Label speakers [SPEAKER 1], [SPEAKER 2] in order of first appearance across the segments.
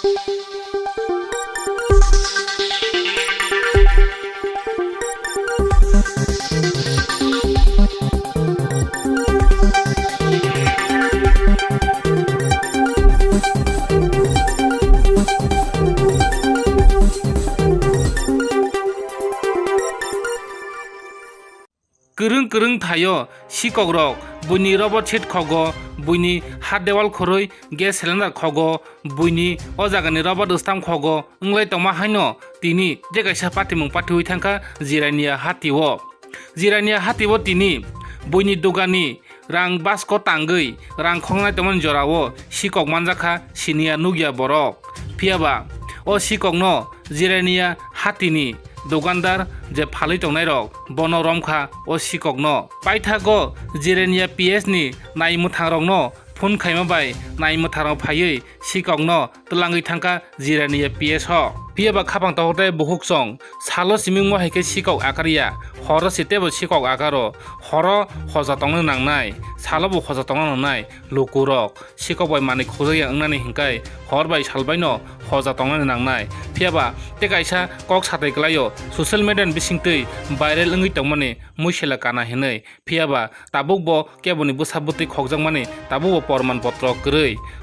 [SPEAKER 1] Kereng kereng thayo sikok rok buini robot set khogo buini hat dewal khoroi gas cylinder khogo buini o jagani robot stam khogo unglai tongma haino tini je kaisa patimung pathui thangka jirania hatiwo tini buini dogani rang basko tangoi rang khongnai tongman jorao sikok manjaka sinia nugya borok phiaba o sikok no jirania hatini দোকানদার যে ফালি টংনাই rock বন রমখা ও সিকক ন পাইথাগো জিরেনিয়া PS ni নাইমু থাংরং ন phone Khaimah by নাইমু থারং ফাयै সিকক ন তলাঙ্গै থাंका জিরেনিয়া PS হ পিয়াবা খাপাং তহতে বহুক song সালো সিমিং mo haike sikok akaria horo sitebo sikok akaro horo hoja tongno nangnai salobo hoja tongno nangnai lukurok sikok bai mani khojaya ungnani hingkai hor bai salbai no hoja tongno nangnai piaba te kaisa kok satai glayo social media bisingtei viral ungui tongmani muisela kana hinai piaba tabukbo keboni busabuti khogjangmani tabubo porman potro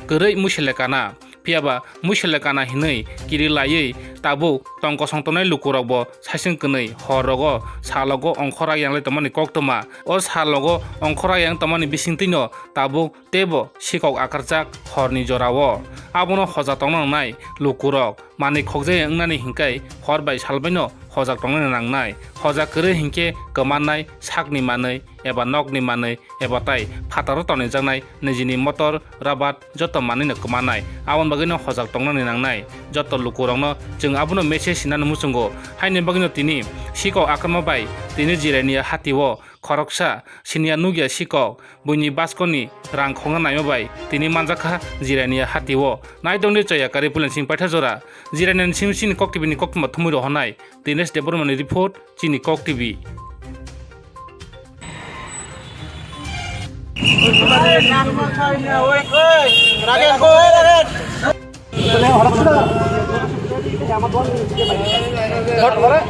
[SPEAKER 1] gărei muisela kana piaba muisela kana hinai kiri layei tabu tongko songtonai lukurokbo saising kwnei horogo salogo ongkhora yanglai tomani koktoma o salogo ongkhora yang tomani bisingtei no tabu tebo sikok akarjak horni jorao abono hoja tongno nangnai lukurok mani khogjai ungnani hingkai hor bai salbai no hoja tongno nangnai hoja gărei hingke gmanai sakni manei eba nokni manei eba tai phataro tonai jangnai nijini motor rabat joto manei no gmanai abon bagui no hoja tongno nangnai joto lukurok no jeng abono message sinani musungo haini bagui no tini sikok akarma bai tini jirania hatiwo khoroksa sinia nugya sikok buini baskoni rang khonga naima bai tini manjaka jirania hatiwo naidongni chayakari pulinsing paitha jora jiranian simsini kok tv ni koktuma thumui ro honai dinesh debormani report chini kok tv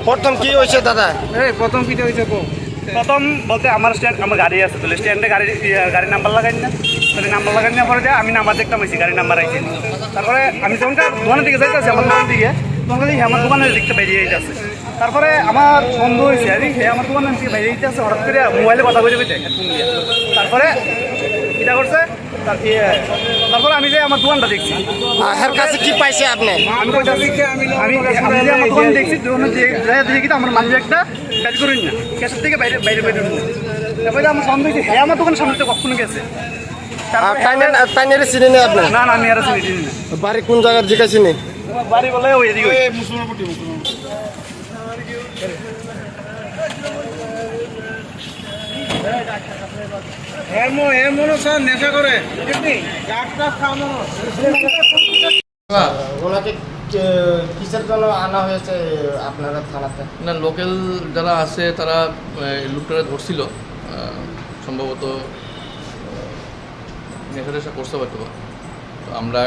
[SPEAKER 2] প্রথম কি হয়েছে দাদা?
[SPEAKER 3] প্রথম কি হয়েছে প্রথম বলতে আমার গাড়ি আছে তো স্ট্যান্ডে গাড়ি নাম্বার লাগাই না নাম্বার লাগাই না পরে আমি নাম্বার দেখতাম গাড়ি নাম্বার আইছে তারপরে আমি যখন দোকানের দিকে যাইতেছি আমার দোকানের দিকে তখন আমার দোকানের দিকটা বেরিয়ে যাইতেছে তারপরে আমার বন্ধু হয়েছে আর আমার দোকানের দিকে বেরিয়ে যাইতেছে হঠাৎ করে মোবাইলে কথা বলে বেঁচে হেডফোন দিয়ে তারপরে এটা করছে তারপরে আমি যে আমার দোকানটা দেখছি
[SPEAKER 2] এর কাছে কি পাইছে আপনি?
[SPEAKER 3] আমি আমার দোকান দেখছি দেখি আমার মাঝে একটা কাজ করুন না ক্যাশের থেকে বাইরে বাইরে বেরোন না তারপরে আমার সন্দেহ হয়েছে হ্যাঁ আমার দোকানের সামনে কখনো গেছে
[SPEAKER 2] তাইনারে চিনি না আপনি?
[SPEAKER 3] না আমি আর চিনি না।
[SPEAKER 2] বাড়ি কোন জায়গার জিজ্ঞাসি নেই?
[SPEAKER 3] বাড়ি বলে ওই এদিকে নেশা করে
[SPEAKER 2] ওনাকে কিসের জন্য আনা হয়েছে আপনারা থানাতে?
[SPEAKER 4] না লোকাল যারা আছে তারা লুকটারে ধরছিল সম্ভবত নেশা করতে পারতো তো আমরা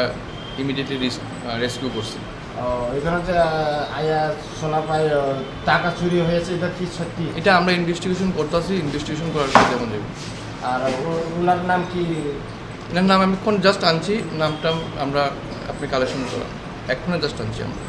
[SPEAKER 4] ইমিডিয়েটলি রেস্কিউ করছি।
[SPEAKER 2] এখানে যে আয়া শোনা পাই টাকা চুরি হয়েছে এটা কি সত্যি?
[SPEAKER 4] এটা আমরা ইনভেস্টিগেশন করতেছি, ইনভেস্টিগেশন করার পর দেখুন যাবে।
[SPEAKER 2] আর ওনার নাম কি?
[SPEAKER 4] এনার নাম আমি এখন জাস্ট আনছি, নামটা আমরা আপনি কালেকশন করান এক্ষুনি জাস্ট আনছি আমরা।